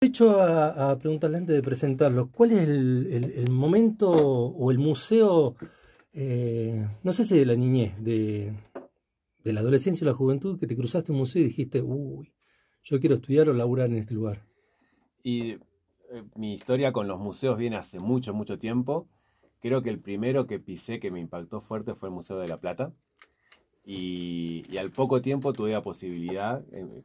Hecho a preguntarle antes de presentarlo, ¿cuál es el momento o el museo, no sé si de la niñez, de la adolescencia o la juventud, que te cruzaste un museo y dijiste, uy, yo quiero estudiar o laburar en este lugar? Y mi historia con los museos viene hace mucho, mucho tiempo. Creo que el primero que pisé que me impactó fuerte fue el Museo de la Plata. Y al poco tiempo tuve la posibilidad,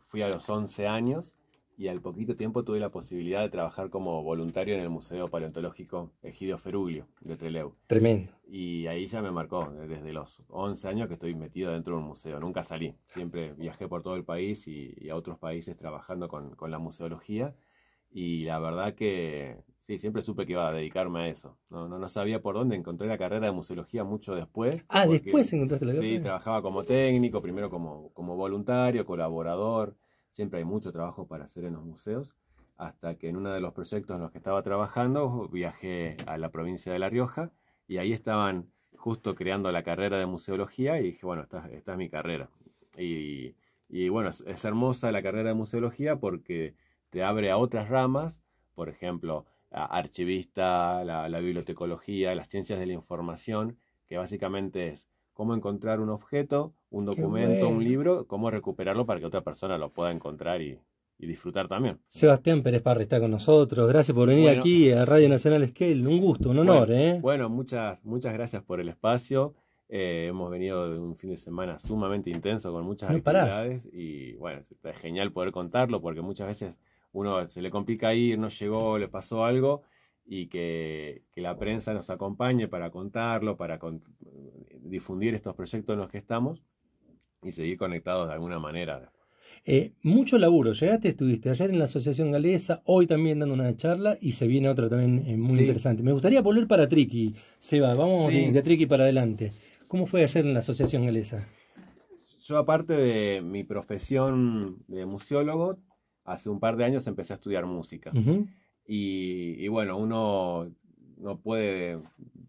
fui a los 11 años, y al poquito tiempo tuve la posibilidad de trabajar como voluntario en el Museo Paleontológico Egidio Feruglio de Trelew. Tremendo. Y ahí ya me marcó, desde los 11 años que estoy metido dentro de un museo. Nunca salí, siempre viajé por todo el país y a otros países trabajando con la museología. Y la verdad que sí, siempre supe que iba a dedicarme a eso. No sabía por dónde. Encontré la carrera de museología mucho después, Ah, porque después encontraste la sí, carrera. trabajaba como técnico, primero como voluntario, colaborador. Siempre hay mucho trabajo para hacer en los museos. Hasta que en uno de los proyectos en los que estaba trabajando viajé a la provincia de La Rioja y ahí estaban justo creando la carrera de museología y dije, bueno, esta es mi carrera. Y, y bueno, es hermosa la carrera de museología porque te abre a otras ramas, por ejemplo, archivista, la bibliotecología, las ciencias de la información, que básicamente es cómo encontrar un objeto, un Qué documento, un bueno. libro, cómo recuperarlo para que otra persona lo pueda encontrar y disfrutar también. Sebastián Pérez Parra está con nosotros. Gracias por venir Bueno, aquí a Radio Nacional Scale. Un gusto, un honor, bueno, ¿eh? bueno, muchas gracias por el espacio. Hemos venido de un fin de semana sumamente intenso con muchas No parás. actividades y bueno, es genial poder contarlo porque muchas veces uno se le complica ir, no llegó, le pasó algo y que la prensa nos acompañe para contarlo, difundir estos proyectos en los que estamos y seguir conectados de alguna manera. Mucho laburo. Llegaste, estuviste ayer en la Asociación Galesa, hoy también dando una charla y se viene otra también muy Sí, interesante. Me gustaría volver para Triqui, Seba. Vamos de sí, Triqui para adelante. ¿Cómo fue ayer en la Asociación Galesa? yo aparte de mi profesión de museólogo, hace un par de años empecé a estudiar música. Ujú. Y bueno, uno no puede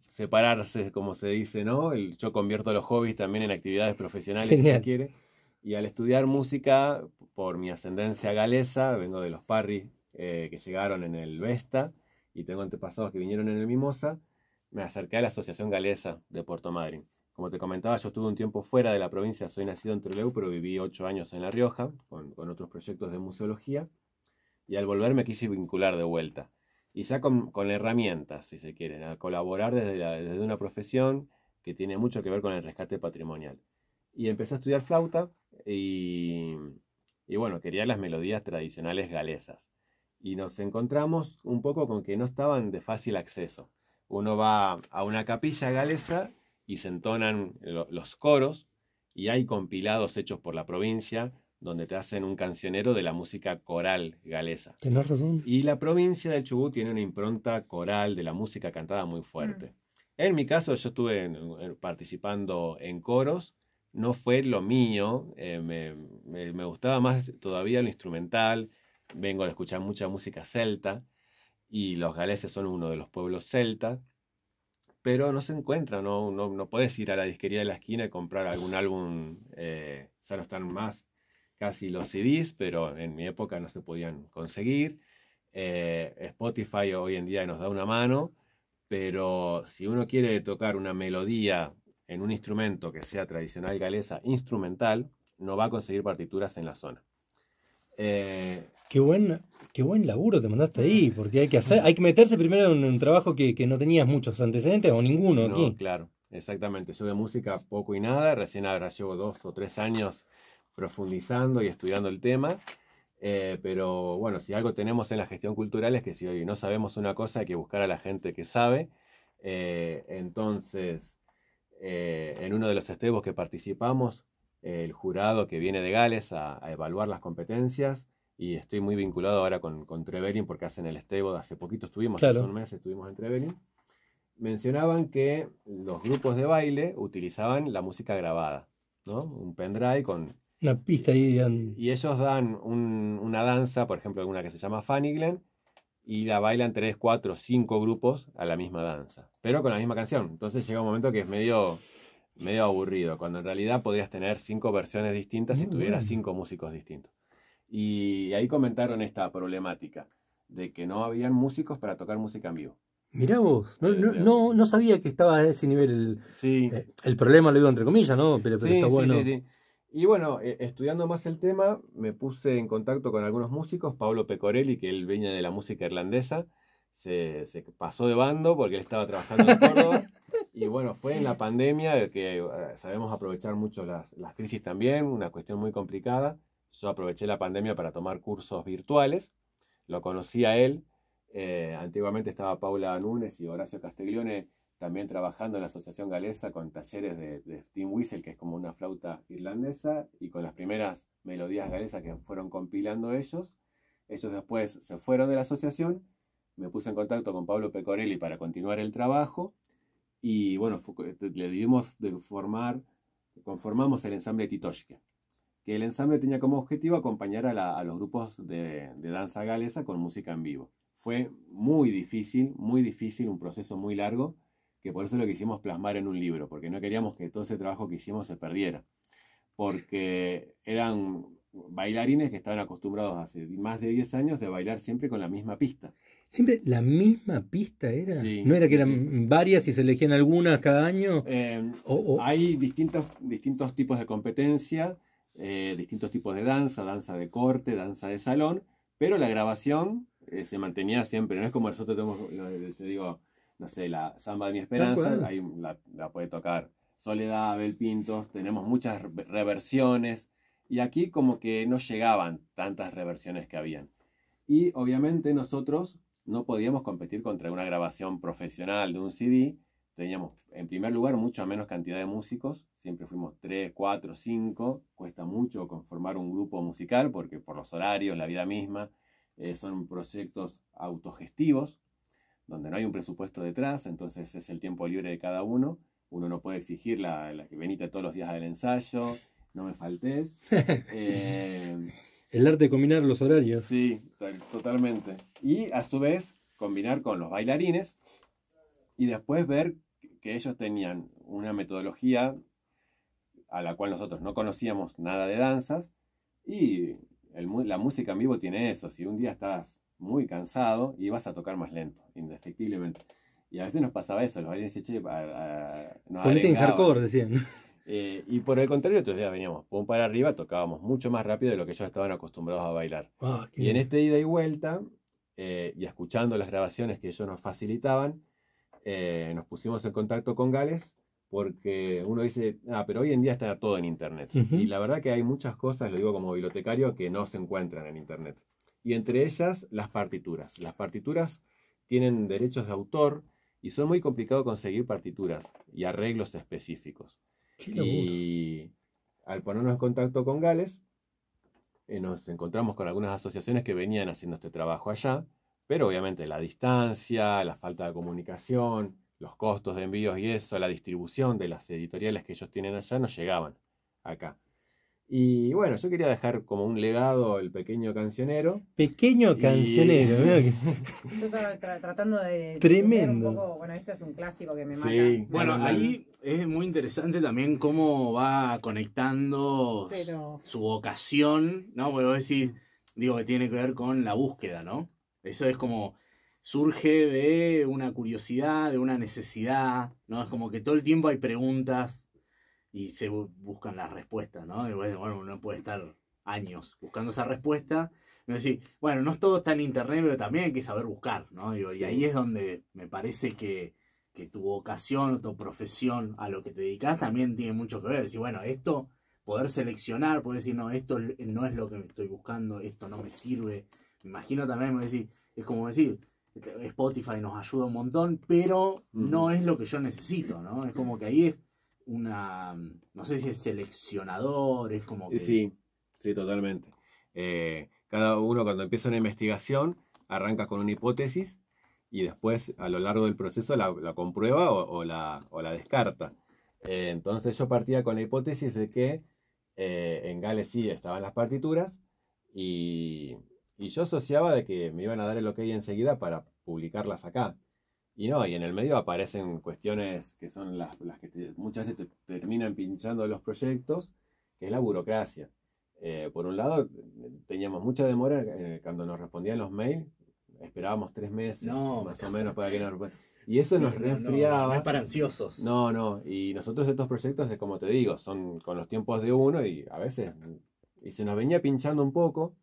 separarse, como se dice, ¿no? Yo convierto los hobbies también en actividades profesionales, si se Genial. quiere. Y al estudiar música, por mi ascendencia galesa, vengo de los Parry, que llegaron en el Vesta, y tengo antepasados que vinieron en el Mimosa, me acerqué a la Asociación Galesa de Puerto Madryn. Como te comentaba, yo estuve un tiempo fuera de la provincia, soy nacido en Trelew, pero viví 8 años en La Rioja, con otros proyectos de museología y al volver me quise vincular de vuelta. Y ya con herramientas, si se quiere, a colaborar desde una profesión que tiene mucho que ver con el rescate patrimonial. Y empecé a estudiar flauta y, y bueno, quería las melodías tradicionales galesas. Y nos encontramos un poco con que no estaban de fácil acceso. Uno va a una capilla galesa y se entonan los coros y hay compilados hechos por la provincia donde te hacen un cancionero de la música coral galesa. Tenés razón. Y la provincia del Chubut tiene una impronta coral de la música cantada muy fuerte. En mi caso, yo estuve participando en coros, no fue lo mío, me gustaba más todavía lo instrumental, vengo de escuchar mucha música celta y los galeses son uno de los pueblos celtas, pero no se encuentra, no puedes ir a la disquería de la esquina y comprar algún álbum, ya no están más casi los CDs, pero en mi época no se podían conseguir. Spotify hoy en día nos da una mano, pero si uno quiere tocar una melodía en un instrumento que sea tradicional galesa, instrumental, no va a conseguir partituras en la zona. Eh, Qué buen, qué buen laburo te mandaste ahí, porque hay que meterse primero en un trabajo que no tenías muchos antecedentes o ninguno no, aquí. claro, exactamente. Yo de música poco y nada, recién ahora llevo 2 o 3 años profundizando y estudiando el tema. Pero bueno, si algo tenemos en la gestión cultural es que si hoy no sabemos una cosa hay que buscar a la gente que sabe. Entonces, en uno de los estebos que participamos, el jurado que viene de Gales a evaluar las competencias y estoy muy vinculado ahora con Trevelin porque hacen el estebo, hace poquito estuvimos, hace Claro, un mes estuvimos en Trevelin, mencionaban que los grupos de baile utilizaban la música grabada, ¿no? Un pendrive con una pista ahí. y ellos dan una danza, por ejemplo, una que se llama Funny Glen, y la bailan 3, 4, 5 grupos a la misma danza, pero con la misma canción. Entonces llega un momento que es medio aburrido, cuando en realidad podrías tener 5 versiones distintas si Muy tuvieras bueno. 5 músicos distintos. Y ahí comentaron esta problemática. de que no habían músicos para tocar música en vivo. Mirá vos, no sabía que estaba a ese nivel. Sí. El problema lo digo entre comillas, ¿no? Pero Sí, está bueno. sí. Y bueno, estudiando más el tema, me puse en contacto con algunos músicos. Pablo Pecorelli, que él venía de la música irlandesa, se pasó de bando porque él estaba trabajando en Córdoba. Y bueno, fue en la pandemia que sabemos aprovechar mucho las crisis también, una cuestión muy complicada. Yo aproveché la pandemia para tomar cursos virtuales. Lo conocí a él. Antiguamente estaba Paula Núñez y Horacio Castiglione también trabajando en la Asociación Galesa con talleres de steam whistle, que es como una flauta irlandesa, y con las primeras melodías galesas que fueron compilando ellos. Ellos después se fueron de la asociación, me puse en contacto con Pablo Pecorelli para continuar el trabajo, y bueno, le dimos de conformamos el ensamble Titoshke, que el ensamble tenía como objetivo acompañar a los grupos de danza galesa con música en vivo. Fue muy difícil, un proceso muy largo, que por eso lo quisimos plasmar en un libro, porque no queríamos que todo ese trabajo que hicimos se perdiera, porque eran bailarines que estaban acostumbrados hace más de 10 años de bailar siempre con la misma pista. ¿Siempre la misma pista era? Sí, ¿No era que sí, eran varias y se elegían algunas cada año? Hay distintos tipos de competencia, distintos tipos de danza de corte, danza de salón, pero la grabación se mantenía siempre. No es como nosotros tenemos, yo digo, no sé, la Samba de mi Esperanza, ahí la puede tocar Soledad, Abel Pintos, tenemos muchas reversiones, y aquí como que no llegaban tantas reversiones que habían. Y obviamente nosotros no podíamos competir contra una grabación profesional de un CD. Teníamos, en primer lugar, mucha menos cantidad de músicos, siempre fuimos 3, 4, 5, cuesta mucho conformar un grupo musical, porque por los horarios, la vida misma, son proyectos autogestivos, donde no hay un presupuesto detrás, entonces es el tiempo libre de cada uno. Uno no puede exigir la que venite todos los días del ensayo, no me faltes. El arte de combinar los horarios. Sí, totalmente. Y a su vez combinar con los bailarines y después ver que ellos tenían una metodología a la cual nosotros no conocíamos nada de danzas, y la música en vivo tiene eso. Si un día estás muy cansado y vas a tocar más lento, indefectiblemente. Y a veces nos pasaba eso, los bailarines decían, che, nos ponete en arengaban. hardcore, decían. Y por el contrario, otros días veníamos pum para arriba, tocábamos mucho más rápido de lo que ellos estaban acostumbrados a bailar. Y en este ida y vuelta, y escuchando las grabaciones que ellos nos facilitaban, nos pusimos en contacto con Gales, porque uno dice, pero hoy en día está todo en internet. Y la verdad que hay muchas cosas, lo digo como bibliotecario, que no se encuentran en internet. Y entre ellas, las partituras. Las partituras tienen derechos de autor y son muy complicados conseguir partituras y arreglos específicos. Y al ponernos en contacto con Gales, nos encontramos con algunas asociaciones que venían haciendo este trabajo allá, pero obviamente la distancia, la falta de comunicación, los costos de envíos y eso, la distribución de las editoriales que ellos tienen allá no llegaban acá. Y bueno, yo quería dejar como un legado el pequeño cancionero. Pequeño cancionero, y... tratando de... Tremendo. Un poco, bueno, este es un clásico que me mata. Sí, bueno, ahí es muy interesante también cómo va conectando su vocación, ¿no? Porque vos decís, digo, que tiene que ver con la búsqueda, ¿no? Eso es como surge de una curiosidad, de una necesidad, ¿no? Es como que todo el tiempo hay preguntas y se buscan las respuestas, ¿no? Y bueno, uno puede estar años buscando esa respuesta. Es decir, bueno, no todo está en internet, pero también hay que saber buscar, ¿no? Y ahí es donde me parece que tu vocación o tu profesión a lo que te dedicas también tiene mucho que ver. Es decir, bueno, esto, poder seleccionar, poder decir, no, esto no es lo que estoy buscando, esto no me sirve. Me imagino también, es como decir, Spotify nos ayuda un montón, pero no es lo que yo necesito, ¿no? Es como que ahí es no sé si es seleccionador, es como que... Sí, totalmente. Cada uno cuando empieza una investigación arranca con una hipótesis y después a lo largo del proceso la comprueba o la descarta. Entonces yo partía con la hipótesis de que en Gales sí estaban las partituras y yo asociaba de que me iban a dar el ok enseguida para publicarlas acá. Y no, y en el medio aparecen cuestiones que son las que muchas veces te terminan pinchando los proyectos, que es la burocracia. Por un lado, teníamos mucha demora cuando nos respondían los mails. esperábamos 3 meses, No, más o menos, para que nos... Y eso nos resfriaba. No es para ansiosos. No. Y nosotros estos proyectos, como te digo, son con los tiempos de uno y a veces... Y se nos venía pinchando un poco.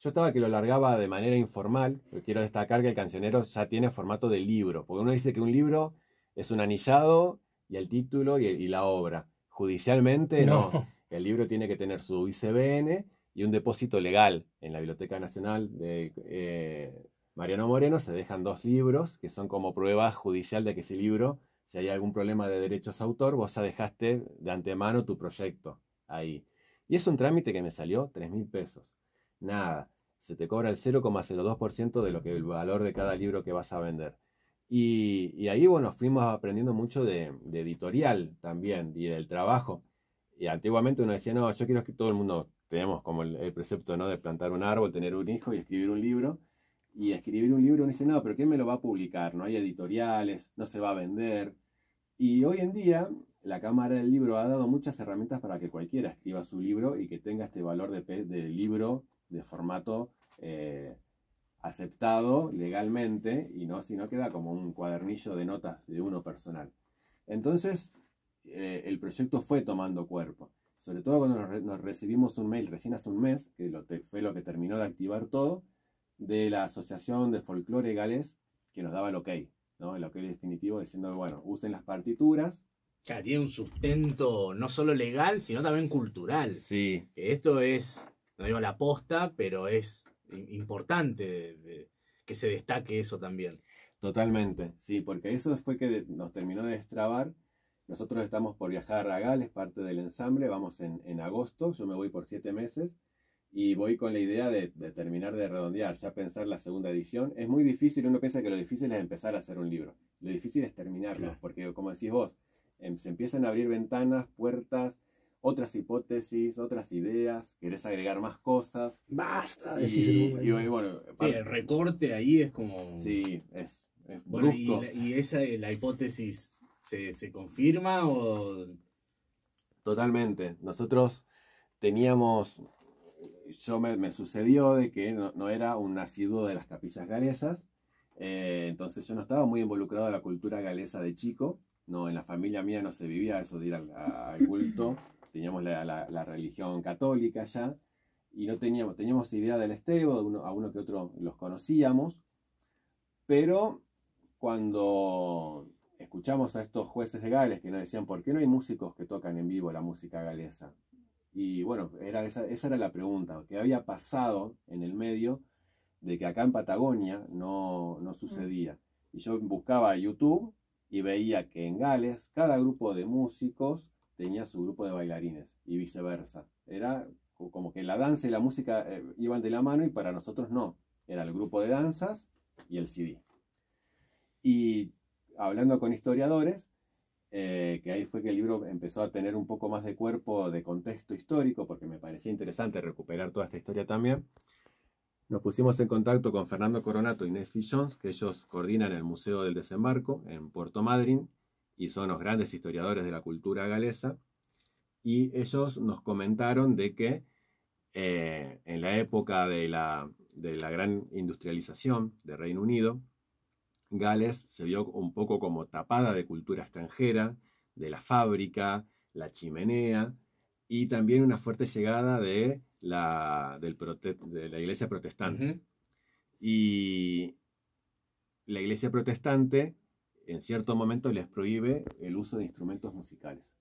Yo estaba que lo largaba de manera informal, pero quiero destacar que el cancionero ya tiene formato de libro, porque uno dice que un libro es un anillado y el título y la obra. Judicialmente no. El libro tiene que tener su ISBN y un depósito legal. En la Biblioteca Nacional de Mariano Moreno se dejan 2 libros que son como prueba judicial de que ese libro, si hay algún problema de derechos de autor, vos ya dejaste de antemano tu proyecto ahí. Y es un trámite que me salió 3.000 pesos. Nada, se te cobra el 0,02% de lo que el valor de cada libro que vas a vender. Y ahí, bueno, fuimos aprendiendo mucho de editorial también y del trabajo. Y antiguamente uno decía, no, yo quiero que todo el mundo, tenemos como el precepto, ¿no?, de plantar un árbol, tener un hijo y escribir un libro. Y escribir un libro uno dice, no, pero ¿quién me lo va a publicar? No hay editoriales, no se va a vender. Y hoy en día la Cámara del Libro ha dado muchas herramientas para que cualquiera escriba su libro y que tenga este valor de libro de formato aceptado legalmente y no, si no queda como un cuadernillo de notas de uno personal. Entonces el proyecto fue tomando cuerpo, sobre todo cuando nos recibimos un mail recién hace un mes, que fue lo que terminó de activar todo, de la Asociación de Folclore Galés, que nos daba el ok, ¿no? El ok definitivo diciendo, bueno, usen las partituras. Claro, tiene un sustento no solo legal, sino también cultural. Sí. Esto es, no digo la posta, pero es importante que se destaque eso también. Totalmente, sí, porque eso fue que nos terminó de destrabar. Nosotros estamos por viajar a Gales, parte del ensamble, vamos en agosto, yo me voy por 7 meses y voy con la idea de terminar de redondear, ya pensar la segunda edición. Es muy difícil, uno piensa que lo difícil es empezar a hacer un libro, lo difícil es terminarlo, claro. Porque como decís vos, se empiezan a abrir ventanas, puertas, otras hipótesis, otras ideas, querés agregar más cosas. Basta, y bueno, sí, el recorte ahí es como... Sí, es bueno, brusco. ¿Y esa, la hipótesis se confirma o...? Totalmente. Nosotros teníamos... me sucedió de que no era un nacido de las capillas galesas, entonces yo no estaba muy involucrado en la cultura galesa de chico. No, en la familia mía no se vivía eso de ir al culto. Teníamos la religión católica ya y no teníamos idea del estebo, a uno que otro los conocíamos, pero cuando escuchamos a estos jueces de Gales que nos decían, ¿por qué no hay músicos que tocan en vivo la música galesa? Y bueno, esa era la pregunta, ¿qué había pasado en el medio de que acá en Patagonia no sucedía? Y yo buscaba YouTube y veía que en Gales cada grupo de músicos tenía su grupo de bailarines y viceversa. Era como que la danza y la música iban de la mano y para nosotros no. Era el grupo de danzas y el CD. Y hablando con historiadores, que ahí fue que el libro empezó a tener un poco más de cuerpo de contexto histórico, porque me parecía interesante recuperar toda esta historia también. Nos pusimos en contacto con Fernando Coronato y Nessie Jones, que ellos coordinan el Museo del Desembarco en Puerto Madryn y son los grandes historiadores de la cultura galesa. Y ellos nos comentaron de que en la época de la gran industrialización de Reino Unido, Gales se vio un poco como tapada de cultura extranjera, de la fábrica, la chimenea y también una fuerte llegada de la iglesia protestante. Uh-huh. Y la iglesia protestante en cierto momento les prohíbe el uso de instrumentos musicales.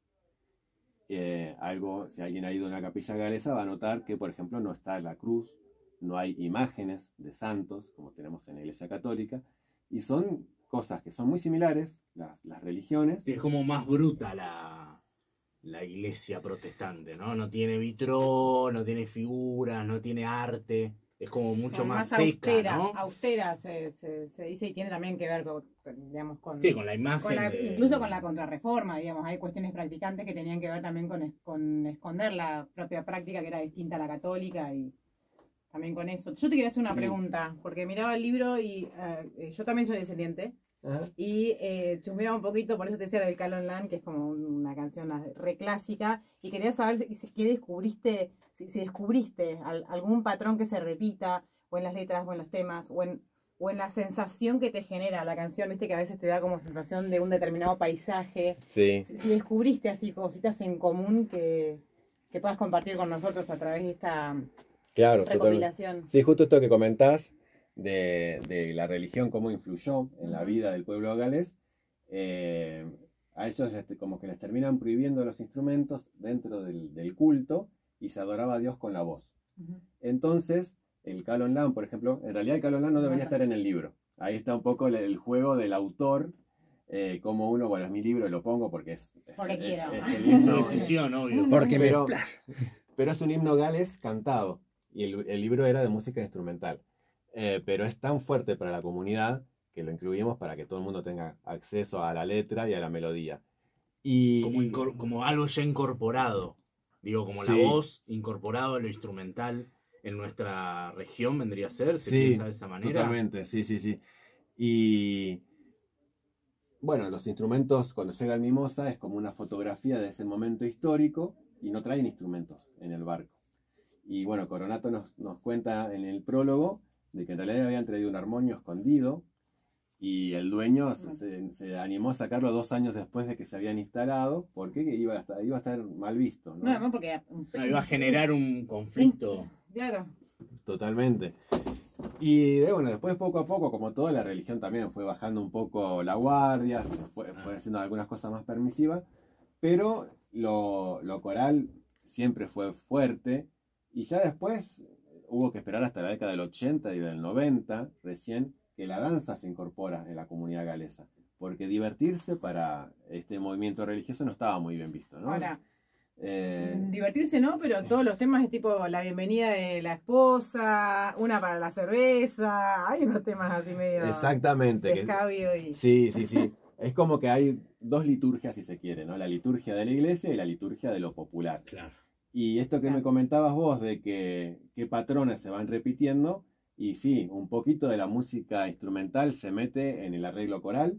Si alguien ha ido a una capilla galesa va a notar que, por ejemplo, no está la cruz, no hay imágenes de santos como tenemos en la iglesia católica, y son cosas que son muy similares, las religiones. Es como más bruta la iglesia protestante, ¿no? No tiene vitrón, no tiene figuras, no tiene arte. Es como mucho más seca, austera, ¿no? Austera se dice, y tiene también que ver digamos, con la imagen. Incluso con la contrarreforma, digamos. Hay cuestiones practicantes que tenían que ver también con esconder la propia práctica, que era distinta a la católica, y también con eso. Yo te quería hacer una pregunta, porque miraba el libro y yo también soy descendiente. Uh-huh. Y chusmeaba un poquito, por eso te decía del Calon Land, que es como una canción re clásica, y quería saber qué descubriste, si descubriste algún patrón que se repita, o en las letras, o en los temas, o en o en la sensación que te genera la canción, viste que a veces te da como sensación de un determinado paisaje. Sí. Si descubriste así cositas en común que puedas compartir con nosotros a través de esta recopilación. Totalmente. Sí, justo esto que comentás de la religión, cómo influyó en la vida del pueblo galés, a ellos como que les terminan prohibiendo los instrumentos dentro del culto y se adoraba a Dios con la voz. Entonces, el Calon Lân, por ejemplo, en realidad el Calon Lân no debería estar en el libro. Ahí está un poco el juego del autor, como uno, bueno, es mi libro y lo pongo porque es el himno. Decisión, obvio. Porque pero es un himno gales cantado y el libro era de música instrumental. Pero es tan fuerte para la comunidad que lo incluimos para que todo el mundo tenga acceso a la letra y a la melodía. Como algo ya incorporado. Digo, como la voz incorporado a lo instrumental en nuestra región vendría a ser, ¿se piensa de esa manera? Totalmente, sí. Y bueno, los instrumentos cuando llega el Mimosa es como una fotografía de ese momento histórico y no traen instrumentos en el barco. Y bueno, Coronato nos cuenta en el prólogo de que en realidad habían traído un armonio escondido y el dueño se animó a sacarlo 2 años después de que se habían instalado porque iba a estar mal visto, ¿no? No, porque iba a generar un conflicto. Claro. Totalmente. Y bueno, después poco a poco, como toda la religión también fue bajando un poco la guardia, fue haciendo algunas cosas más permisivas, pero lo coral siempre fue fuerte y ya después hubo que esperar hasta la década del 80 y del 90 recién que la danza se incorpora en la comunidad galesa, porque divertirse para este movimiento religioso no estaba muy bien visto, ¿no? Ahora, divertirse no, pero todos los temas es tipo la bienvenida de la esposa, una para la cerveza, hay unos temas así medio... Exactamente. Escabio y... Sí. Es como que hay 2 liturgias, si se quiere, ¿no? La liturgia de la iglesia y la liturgia de lo popular. Claro. Y esto que me comentabas vos de que qué patrones se van repitiendo, y sí, un poquito de la música instrumental se mete en el arreglo coral.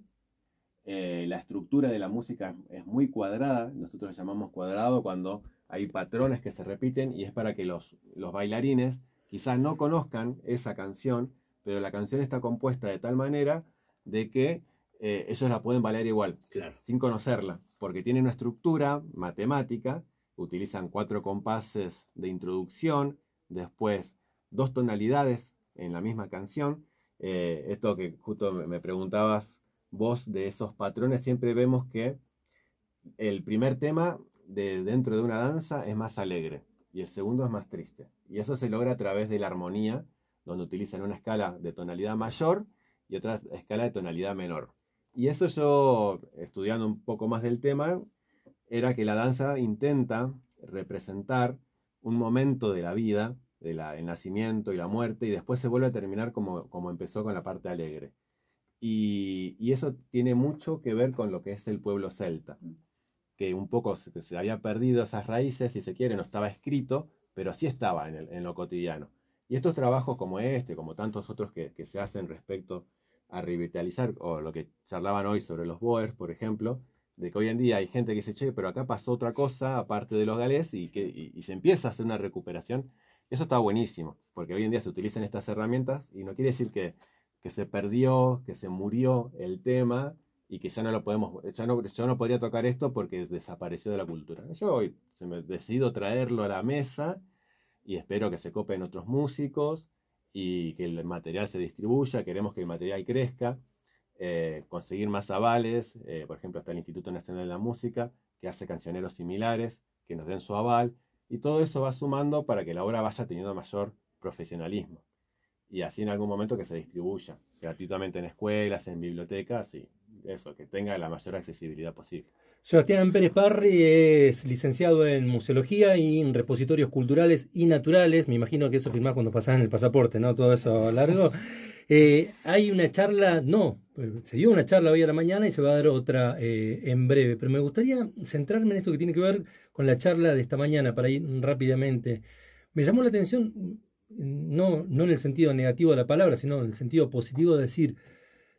La estructura de la música es muy cuadrada, nosotros le llamamos cuadrado cuando hay patrones que se repiten y es para que los bailarines quizás no conozcan esa canción, pero la canción está compuesta de tal manera de que ellos la pueden bailar igual, claro, sin conocerla, porque tiene una estructura matemática, utilizan 4 compases de introducción, después 2 tonalidades en la misma canción. Esto que justo me preguntabas vos de esos patrones, siempre vemos que el primer tema dentro de una danza es más alegre y el segundo es más triste. Y eso se logra a través de la armonía, donde utilizan una escala de tonalidad mayor y otra escala de tonalidad menor. Y eso yo, estudiando un poco más del tema, era que la danza intenta representar un momento de la vida, el nacimiento y la muerte, y después se vuelve a terminar como empezó con la parte alegre. Y eso tiene mucho que ver con lo que es el pueblo celta, que un poco se había perdido esas raíces, si se quiere, no estaba escrito, pero sí estaba en lo cotidiano. Y estos trabajos como este, como tantos otros que se hacen respecto a revitalizar, o lo que charlaban hoy sobre los boers, por ejemplo, de que hoy en día hay gente que dice, che, pero acá pasó otra cosa aparte de los galés y se empieza a hacer una recuperación. Eso está buenísimo, porque hoy en día se utilizan estas herramientas y no quiere decir que se perdió, que se murió el tema y que ya no lo podemos, yo no podría tocar esto porque desapareció de la cultura. Yo hoy decido traerlo a la mesa y espero que se copen otros músicos y que el material se distribuya, queremos que el material crezca, conseguir más avales, por ejemplo está el Instituto Nacional de la Música, que hace cancioneros similares, que nos den su aval, y todo eso va sumando para que la obra vaya teniendo mayor profesionalismo. Y así en algún momento que se distribuya gratuitamente en escuelas, en bibliotecas, y eso, que tenga la mayor accesibilidad posible. Sebastián Pérez Parry es licenciado en Museología y en Repositorios Culturales y Naturales. Me imagino que eso firmás cuando pasás en el pasaporte, ¿no? Todo eso largo. Hay una charla, se dio una charla hoy a la mañana y se va a dar otra en breve, pero me gustaría centrarme en esto que tiene que ver con la charla de esta mañana para ir rápidamente. Me llamó la atención, no en el sentido negativo de la palabra, sino en el sentido positivo de decir,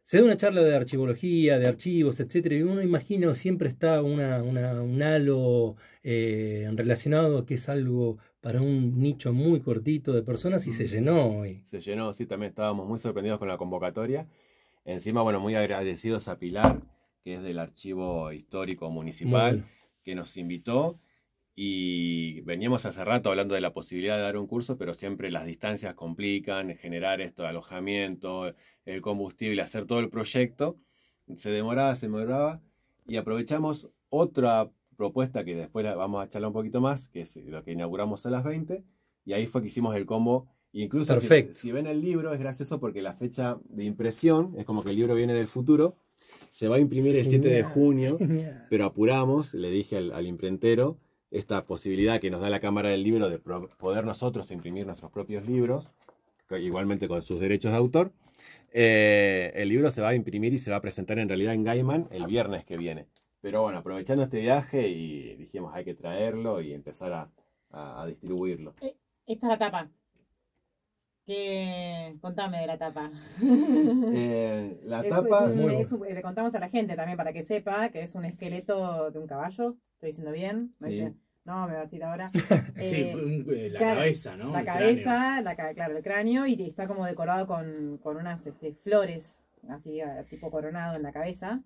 Se da una charla de archivología, de archivos, etcétera, y uno imagina siempre está un halo relacionado que es algo para un nicho muy cortito de personas y se llenó. Se llenó, sí, también estábamos muy sorprendidos con la convocatoria. Encima, bueno, muy agradecidos a Pilar, que es del Archivo Histórico Municipal, Bueno. que nos invitó. Y veníamos hace rato hablando de la posibilidad de dar un curso, pero siempre las distancias complican, generar esto de alojamiento, el combustible, hacer todo el proyecto. Se demoraba, y aprovechamos otra propuesta que después vamos a charlar un poquito más, que es lo que inauguramos a las 20, y ahí fue que hicimos el combo. Incluso si ven el libro es gracioso porque la fecha de impresión es como que el libro viene del futuro, se va a imprimir el 7 de junio, pero apuramos, le dije al imprentero, esta posibilidad que nos da la Cámara del Libro de poder nosotros imprimir nuestros propios libros, igualmente con sus derechos de autor. El libro se va a imprimir y se va a presentar en realidad en Gaiman el viernes que viene. Pero bueno, aprovechando este viaje y dijimos hay que traerlo y empezar a distribuirlo. Esta es la tapa. Contame de la tapa. La tapa... Le contamos a la gente también para que sepa que es un esqueleto de un caballo. ¿Estoy diciendo bien? Sí. No, me va a decir ahora. Sí, la cabeza, ¿no? La cabeza, claro, el cráneo, y está como decorado con unas flores, así tipo coronado en la cabeza.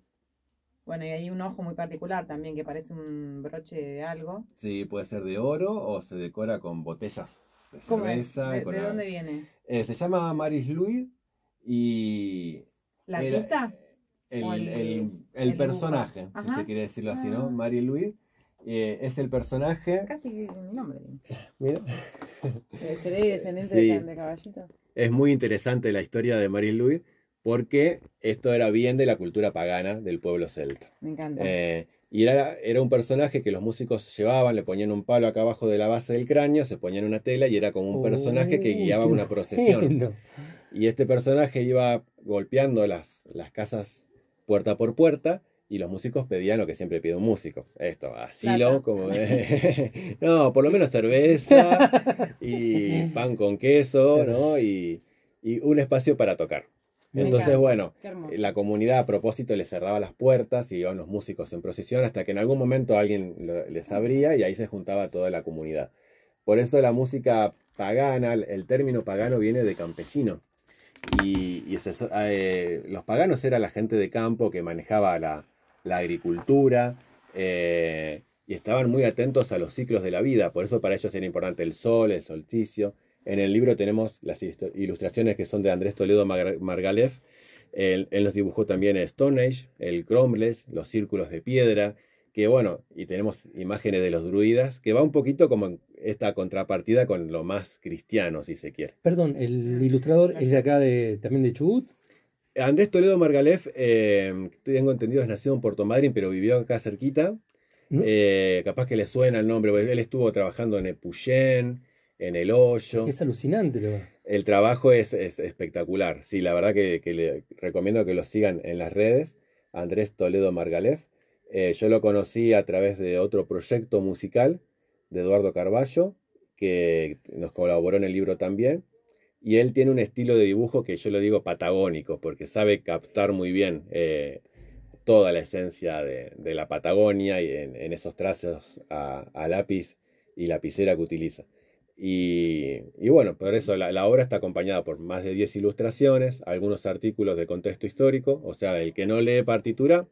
Bueno, y hay un ojo muy particular también que parece un broche de algo. Sí, puede ser de oro o se decora con botellas de cerveza. ¿De dónde viene? Se llama Maris Louis y... ¿La artista? El personaje, si se quiere decirlo así, ¿no? Maris Louis. Es el personaje... Casi mi nombre. Mira. ¿Seré descendiente de caballito? Es muy interesante la historia de Maris Louis porque esto era bien de la cultura pagana del pueblo celta. Me encanta. Y era un personaje que los músicos llevaban, le ponían un palo acá abajo de la base del cráneo, se ponían una tela y era como un personaje que guiaba una procesión. Bueno. Y este personaje iba golpeando las casas puerta por puerta y los músicos pedían lo que siempre pide un músico. Esto, asilo, como... no, por lo menos cerveza y pan con queso, ¿no? Y un espacio para tocar. Entonces, bueno, la comunidad a propósito le cerraba las puertas y iban los músicos en procesión hasta que en algún momento alguien les abría y ahí se juntaba toda la comunidad. Por eso la música pagana, el término pagano viene de campesino. Y los paganos era la gente de campo que manejaba la agricultura y estaban muy atentos a los ciclos de la vida. Por eso para ellos era importante el sol, el solsticio. En el libro tenemos las ilustraciones que son de Andrés Toledo Margalef. Él nos dibujó también el Stone Age, el Cromlech, los círculos de piedra, que bueno, y tenemos imágenes de los druidas, que va un poquito como esta contrapartida con lo más cristiano, si se quiere. Perdón, ¿el ilustrador es de acá también de Chubut? Andrés Toledo Margalef, tengo entendido, es nacido en Puerto Madryn, pero vivió acá cerquita. ¿No? Capaz que le suena el nombre, porque él estuvo trabajando en Epuyén, en El Hoyo. Es alucinante. El trabajo es espectacular. Sí, la verdad que le recomiendo que lo sigan en las redes. Andrés Toledo Margalef. Yo lo conocí a través de otro proyecto musical de Eduardo Carballo, que nos colaboró en el libro también. Y él tiene un estilo de dibujo que yo le digo patagónico, porque sabe captar muy bien toda la esencia de la Patagonia y en esos trazos a lápiz y lapicera que utiliza. Y bueno, por eso la obra está acompañada por más de 10 ilustraciones, algunos artículos de contexto histórico, o sea, el que no lee partitura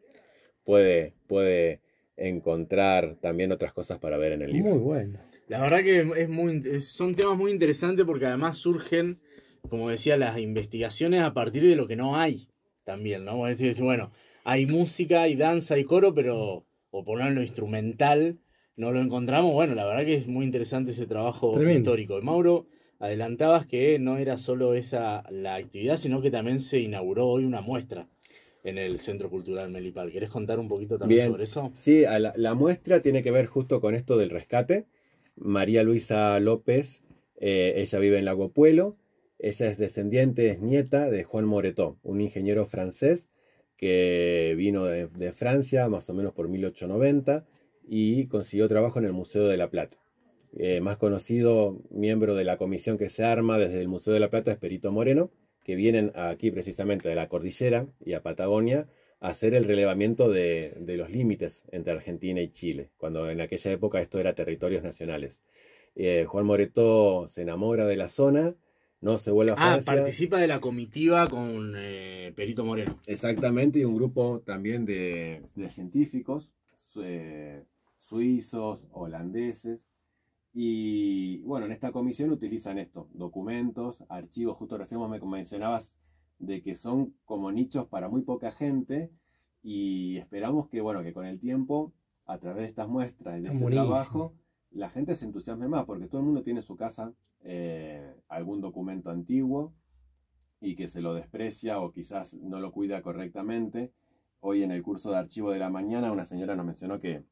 puede encontrar también otras cosas para ver en el libro. Muy bueno. La verdad que son temas muy interesantes porque además surgen, como decía, las investigaciones a partir de lo que no hay también, ¿no? Bueno, hay música, hay danza, hay coro, pero, o ponerlo instrumental, no lo encontramos. Bueno, la verdad que es muy interesante ese trabajo histórico. Y Mauro, adelantabas que no era solo esa la actividad, sino que también se inauguró hoy una muestra en el Centro Cultural Melipal. ¿Querés contar un poquito también sobre eso? Sí, la muestra tiene que ver justo con esto del rescate. María Luisa López, ella vive en Lago Puelo. Ella es descendiente, es nieta de Juan Moretó, un ingeniero francés que vino de Francia más o menos por 1890 y consiguió trabajo en el Museo de la Plata. Más conocido miembro de la comisión que se arma desde el Museo de la Plata es Perito Moreno, que vienen aquí precisamente de la cordillera y a Patagonia a hacer el relevamiento de los límites entre Argentina y Chile, cuando en aquella época esto era territorios nacionales. Juan Moretó se enamora de la zona, no se vuelve a Francia. Participa de la comitiva con Perito Moreno. Exactamente, y un grupo también de científicos suizos, holandeses. Y bueno, en esta comisión utilizan esto, documentos, archivos. Justo recién me mencionabas de que son como nichos para muy poca gente, y esperamos que, bueno, que con el tiempo, a través de estas muestras y de este trabajo, la gente se entusiasme más, porque todo el mundo tiene en su casa algún documento antiguo y que se lo desprecia o quizás no lo cuida correctamente. Hoy en el curso de archivo de la mañana una señora nos mencionó que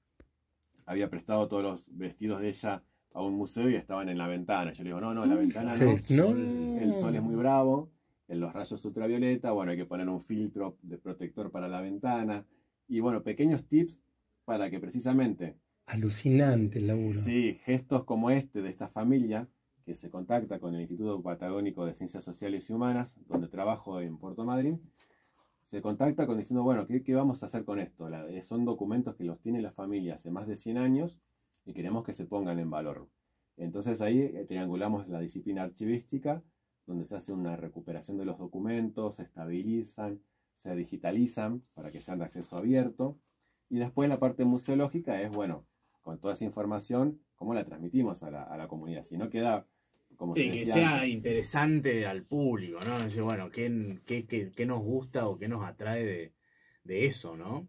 había prestado todos los vestidos de ella a un museo y estaban en la ventana. Yo le digo, no, en la ventana no. El sol es muy bravo, en los rayos ultravioleta, bueno, hay que poner un filtro de protector para la ventana. Y bueno, pequeños tips para que precisamente... Alucinante el laburo. Sí, gestos como este de esta familia que se contacta con el Instituto Patagónico de Ciencias Sociales y Humanas, donde trabajo en Puerto Madryn, se contacta con diciendo, bueno, ¿qué vamos a hacer con esto? Son documentos que los tiene la familia hace más de 100 años y queremos que se pongan en valor. Entonces ahí triangulamos la disciplina archivística, donde se hace una recuperación de los documentos, se estabilizan, se digitalizan para que sean de acceso abierto. Y después la parte museológica es, bueno, con toda esa información, ¿cómo la transmitimos a la comunidad? Si no queda... Como sí, que sea interesante al público, ¿no? Decir, bueno, ¿qué nos gusta o qué nos atrae de eso, ¿no?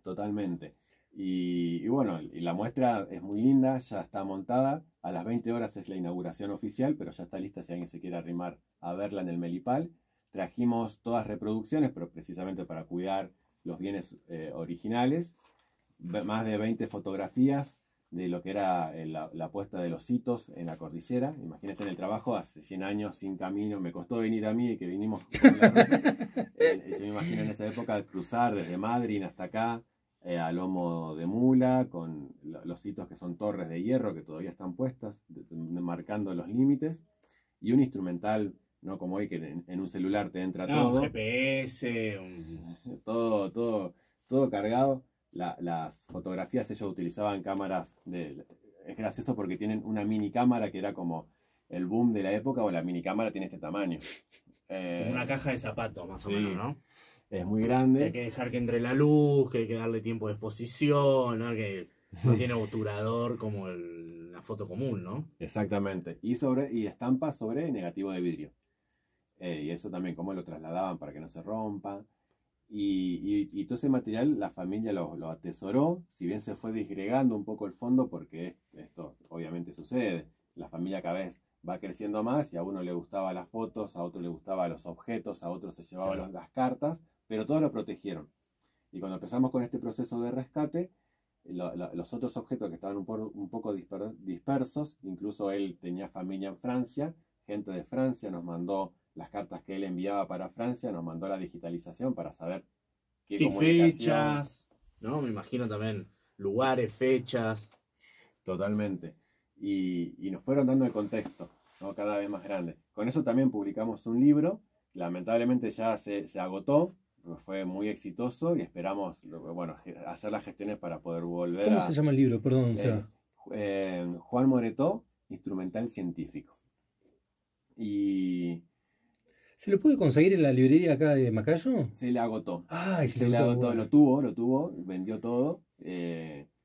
Totalmente. Y bueno, y la muestra es muy linda, ya está montada. A las 20 horas es la inauguración oficial, pero ya está lista si alguien se quiere arrimar a verla en el Melipal. Trajimos todas reproducciones, pero precisamente para cuidar los bienes originales. Más de 20 fotografías de lo que era la puesta de los hitos en la cordillera. Imagínense en el trabajo, hace 100 años sin camino, me costó venir a mí, que vinimos con yo me imagino en esa época cruzar desde Madryn hasta acá, a lomo de mula, con los hitos que son torres de hierro que todavía están puestas, marcando los límites, y un instrumental, no como hoy que en un celular te entra todo. Un GPS, todo cargado. Las fotografías ellos utilizaban cámaras es gracioso porque tienen una mini cámara que era como el boom de la época, o la mini cámara tiene este tamaño. Como una caja de zapatos, más o menos, ¿no? Es muy grande. Hay que dejar que entre la luz, que hay que darle tiempo de exposición, ¿no? Que no tiene obturador como la foto común, ¿no? Exactamente. Y estampas sobre negativo de vidrio. Y eso también, cómo lo trasladaban para que no se rompa. Y todo ese material la familia lo atesoró, si bien se fue disgregando un poco el fondo, porque esto obviamente sucede. La familia cada vez va creciendo más y a uno le gustaban las fotos, a otro le gustaban los objetos, a otro se llevaban las cartas, pero todos lo protegieron. Y cuando empezamos con este proceso de rescate, los otros objetos que estaban un poco dispersos, incluso él tenía familia en Francia, gente de Francia nos mandó las cartas que él enviaba para Francia, nos mandó la digitalización para saber qué comunicación. Fechas, ¿no? Me imagino también lugares, fechas. Totalmente. Y nos fueron dando el contexto, ¿no? Cada vez más grande. Con eso también publicamos un libro, lamentablemente ya se agotó, fue muy exitoso y esperamos, bueno, hacer las gestiones para poder volver. ¿Cómo se llama el libro? Perdón, Juan Moretó, Instrumental Científico. Y... ¿Se lo puede conseguir en la librería acá de Macayo? Se le agotó. Se le agotó. Bueno. Lo tuvo, vendió todo.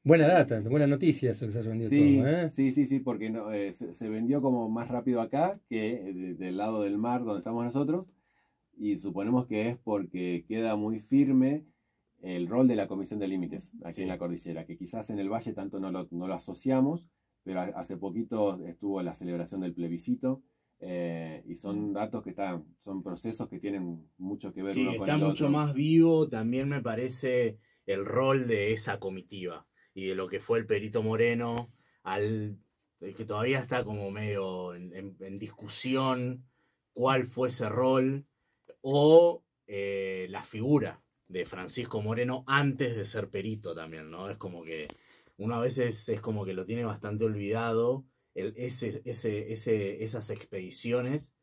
Buena data, buena noticia eso que se haya vendido todo. Sí, porque no, se vendió como más rápido acá que del lado del mar donde estamos nosotros. Y suponemos que es porque queda muy firme el rol de la Comisión de Límites aquí en la cordillera, que quizás en el valle tanto no lo asociamos, pero hace poquito estuvo la celebración del plebiscito. Y son datos son procesos que tienen mucho que ver uno con el otro. Sí, está mucho más vivo también me parece el rol de esa comitiva y de lo que fue el Perito Moreno, que todavía está como medio en discusión cuál fue ese rol, o la figura de Francisco Moreno antes de ser perito también, ¿no? Es como que uno a veces es como que lo tiene bastante olvidado, esas expediciones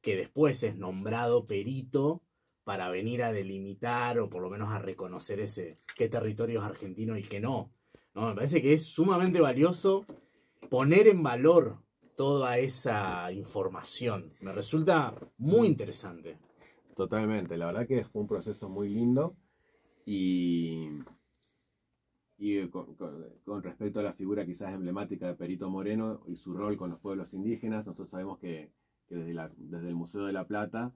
que después es nombrado perito para venir a delimitar o por lo menos a reconocer qué territorio es argentino y qué no. ¿No? Me parece que es sumamente valioso poner en valor toda esa información. Me resulta muy interesante. Totalmente, la verdad que fue un proceso muy lindo y con respecto a la figura quizás emblemática de Perito Moreno y su rol con los pueblos indígenas, nosotros sabemos que desde el Museo de la Plata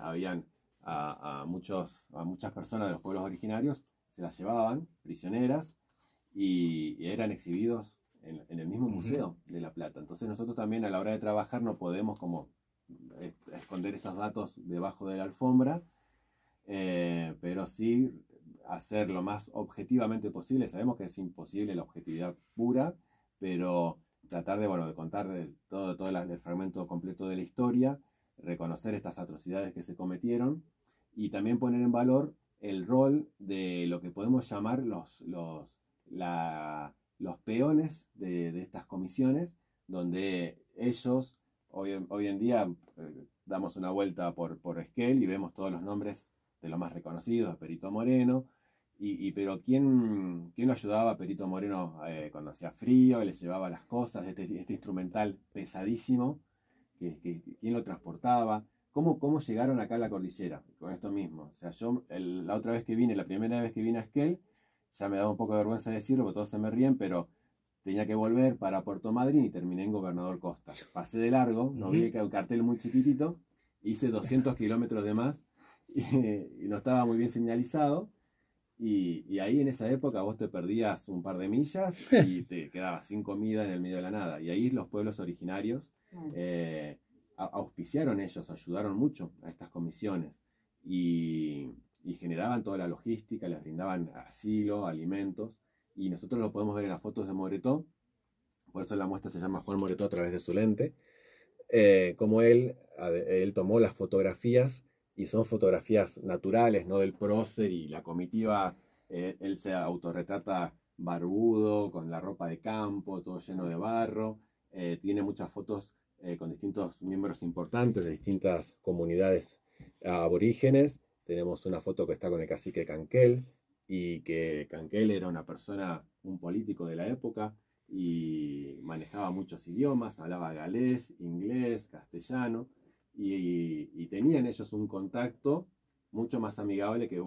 habían a muchas personas de los pueblos originarios, se las llevaban prisioneras y eran exhibidos en el mismo museo de La Plata. Entonces nosotros también a la hora de trabajar no podemos como esconder esos datos debajo de la alfombra, pero sí hacer lo más objetivamente posible. Sabemos que es imposible la objetividad pura, pero tratar de contar todo el fragmento completo de la historia, reconocer estas atrocidades que se cometieron y también poner en valor el rol de lo que podemos llamar los peones de estas comisiones, donde ellos hoy en día damos una vuelta por Esquel y vemos todos los nombres de los más reconocidos, Perito Moreno, pero ¿quién lo ayudaba a Perito Moreno cuando hacía frío? Le llevaba las cosas, este instrumental pesadísimo, ¿quién lo transportaba? ¿Cómo llegaron acá a la cordillera? Con esto mismo. O sea, yo la primera vez que vine a Esquel, ya me daba un poco de vergüenza decirlo, porque todos se me ríen, pero tenía que volver para Puerto Madryn y terminé en Gobernador Costa. Pasé de largo, no vi el cartel muy chiquitito, hice 200 kilómetros de más y no estaba muy bien señalizado. Y ahí en esa época vos te perdías un par de millas y te quedabas sin comida en el medio de la nada. Y ahí los pueblos originarios auspiciaron ellos, ayudaron mucho a estas comisiones y generaban toda la logística, les brindaban asilo, alimentos. Y nosotros lo podemos ver en las fotos de Moretó, por eso la muestra se llama Juan Moretó a través de su lente, como él tomó las fotografías y son fotografías naturales, no del prócer y la comitiva. Él se autorretrata barbudo, con la ropa de campo, todo lleno de barro. Tiene muchas fotos con distintos miembros importantes de distintas comunidades aborígenes. Tenemos una foto que está con el cacique Canquel, y que Canquel era un político de la época y manejaba muchos idiomas, hablaba galés, inglés, castellano, y tenían ellos un contacto mucho más amigable que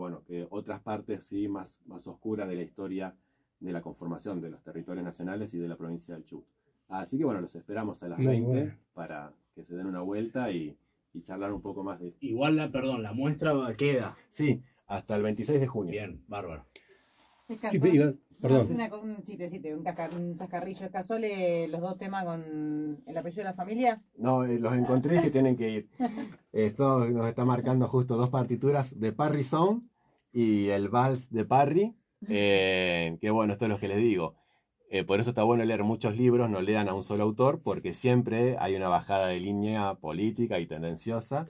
otras partes sí más oscuras de la historia de la conformación de los territorios nacionales y de la provincia del Chubut. Así que los esperamos a las 20 para que se den una vuelta y charlar un poco más de esto. Igual la muestra queda. Sí, hasta el 26 de junio. Bien, bárbaro. Sí, perdón. Un chistecito, un chascarrillo. ¿Es casual los dos temas con el apellido de la familia? No, los encontré y que tienen que ir. Esto nos está marcando justo dos partituras de Parry Song y el Vals de Parry. Que esto es lo que les digo. Por eso está bueno leer muchos libros, no lean a un solo autor, porque siempre hay una bajada de línea política y tendenciosa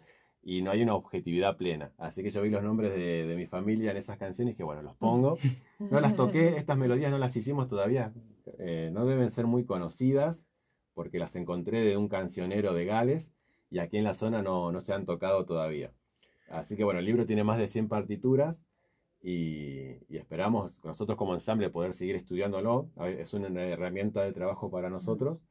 y no hay una objetividad plena. Así que yo vi los nombres de mi familia en esas canciones y que los pongo. No las toqué, estas melodías no las hicimos todavía. No deben ser muy conocidas porque las encontré de un cancionero de Gales y aquí en la zona no se han tocado todavía. Así que el libro tiene más de 100 partituras y esperamos nosotros como ensamble poder seguir estudiándolo. Es una herramienta de trabajo para nosotros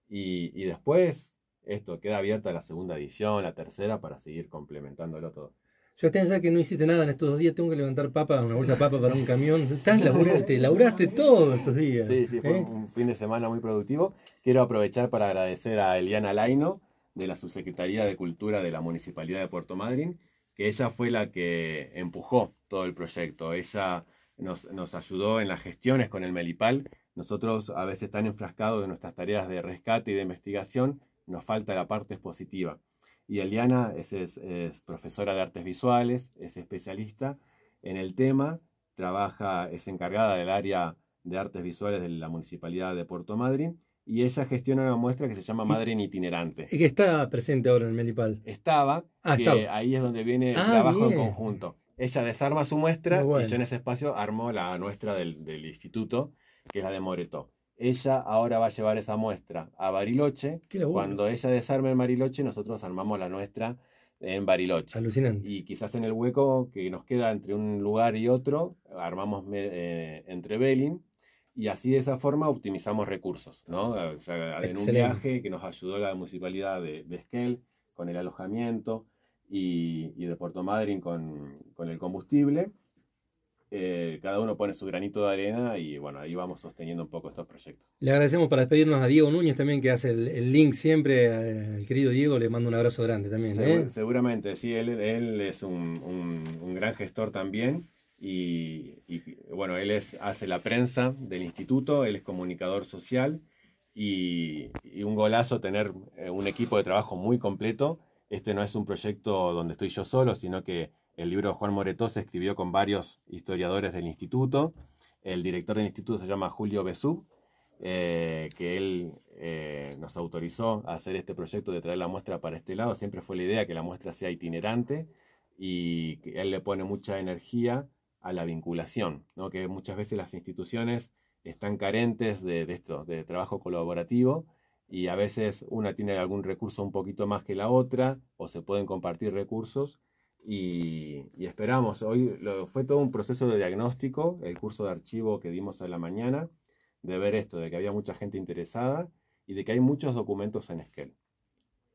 y después esto queda abierta la segunda edición, la tercera, para seguir complementándolo todo. Sebastián, ya que no hiciste nada en estos 2 días, tengo que levantar una bolsa de papa para un camión. Laburaste todo estos días. Sí, fue un fin de semana muy productivo. Quiero aprovechar para agradecer a Eliana Laino, de la Subsecretaría de Cultura de la Municipalidad de Puerto Madryn, que ella fue la que empujó todo el proyecto. Ella nos ayudó en las gestiones con el Melipal. Nosotros a veces tan enfrascados en nuestras tareas de rescate y de investigación, nos falta la parte expositiva. Y Eliana es profesora de artes visuales, es especialista en el tema, es encargada del área de artes visuales de la Municipalidad de Puerto Madryn, y ella gestiona una muestra que se llama Madryn Itinerante. Y que está presente ahora en el Melipal. Estaba. Ahí es donde viene el trabajo en conjunto. Ella desarma su muestra y yo en ese espacio armo la nuestra del instituto, que es la de Moretó. ella ahora va a llevar esa muestra a Bariloche. Cuando ella desarme en Bariloche, nosotros armamos la nuestra en Bariloche. Alucinante. Y quizás en el hueco que nos queda entre un lugar y otro, armamos entre Belin. Y así de esa forma optimizamos recursos, ¿no? O sea, en un viaje que nos ayudó la municipalidad de Esquel con el alojamiento y de Puerto Madryn con el combustible. Cada uno pone su granito de arena y bueno, ahí vamos sosteniendo un poco estos proyectos. Le agradecemos para despedirnos a Diego Núñez también, que hace el link siempre. El querido Diego, le mando un abrazo grande también. Seguramente, sí, él es un gran gestor también y bueno, él hace la prensa del instituto, él es comunicador social y un golazo tener un equipo de trabajo muy completo. Este no es un proyecto donde estoy yo solo, sino que el libro de Juan Moretó se escribió con varios historiadores del instituto. El director del instituto se llama Julio Besú, que él nos autorizó a hacer este proyecto de traer la muestra para este lado. Siempre fue la idea que la muestra sea itinerante y que él le pone mucha energía a la vinculación, ¿no? Que muchas veces las instituciones están carentes de esto, de trabajo colaborativo, y a veces una tiene algún recurso un poquito más que la otra, o se pueden compartir recursos. Y esperamos, hoy fue todo un proceso de diagnóstico, el curso de archivo que dimos a la mañana, de ver esto, de que había mucha gente interesada y de que hay muchos documentos en Esquel.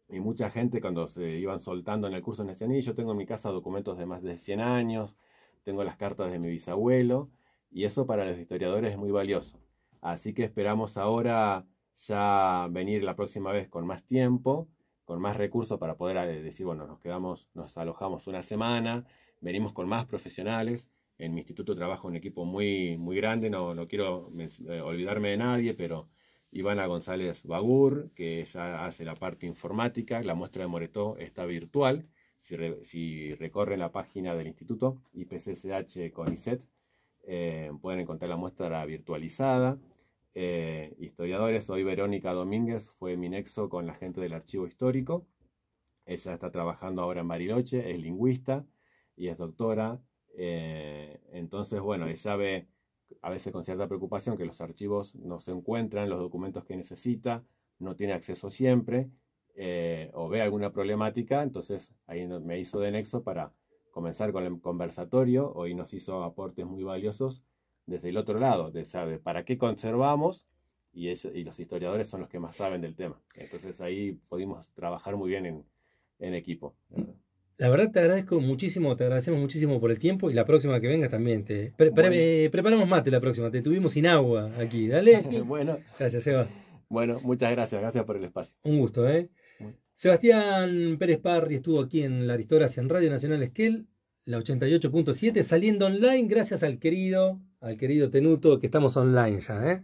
Y mucha gente cuando se iban soltando en el curso decían, yo tengo en mi casa documentos de más de 100 años, tengo las cartas de mi bisabuelo, y eso para los historiadores es muy valioso. Así que esperamos ahora ya venir la próxima vez con más tiempo, con más recursos para poder decir, bueno, nos alojamos una semana, venimos con más profesionales. En mi instituto trabaja un equipo muy, muy grande, no quiero olvidarme de nadie, pero Ivana González Bagur, que ella hace la parte informática, la muestra de Moretó está virtual. Si recorren la página del instituto, IPCCH CONICET, pueden encontrar la muestra virtualizada. Historiadores, hoy Verónica Domínguez fue mi nexo con la gente del archivo histórico. Ella está trabajando ahora en Bariloche, es lingüista y es doctora. Entonces, bueno, ella ve a veces con cierta preocupación que los archivos no se encuentran los documentos que necesita, no tiene acceso siempre, o ve alguna problemática. Entonces ahí me hizo de nexo para comenzar con el conversatorio. Hoy nos hizo aportes muy valiosos desde el otro lado, de saber para qué conservamos, y los historiadores son los que más saben del tema. Entonces ahí pudimos trabajar muy bien en equipo. La verdad te agradezco muchísimo, te agradecemos muchísimo por el tiempo, y la próxima que vengas también. Preparamos mate la próxima, te tuvimos sin agua aquí, dale. Bueno. Gracias, Seba. Bueno, muchas gracias por el espacio. Un gusto, Sebastián Pérez Parry estuvo aquí en La Aristogracia en Radio Nacional Esquel, la 88.7, saliendo online gracias al querido Tenuto, que estamos online ya,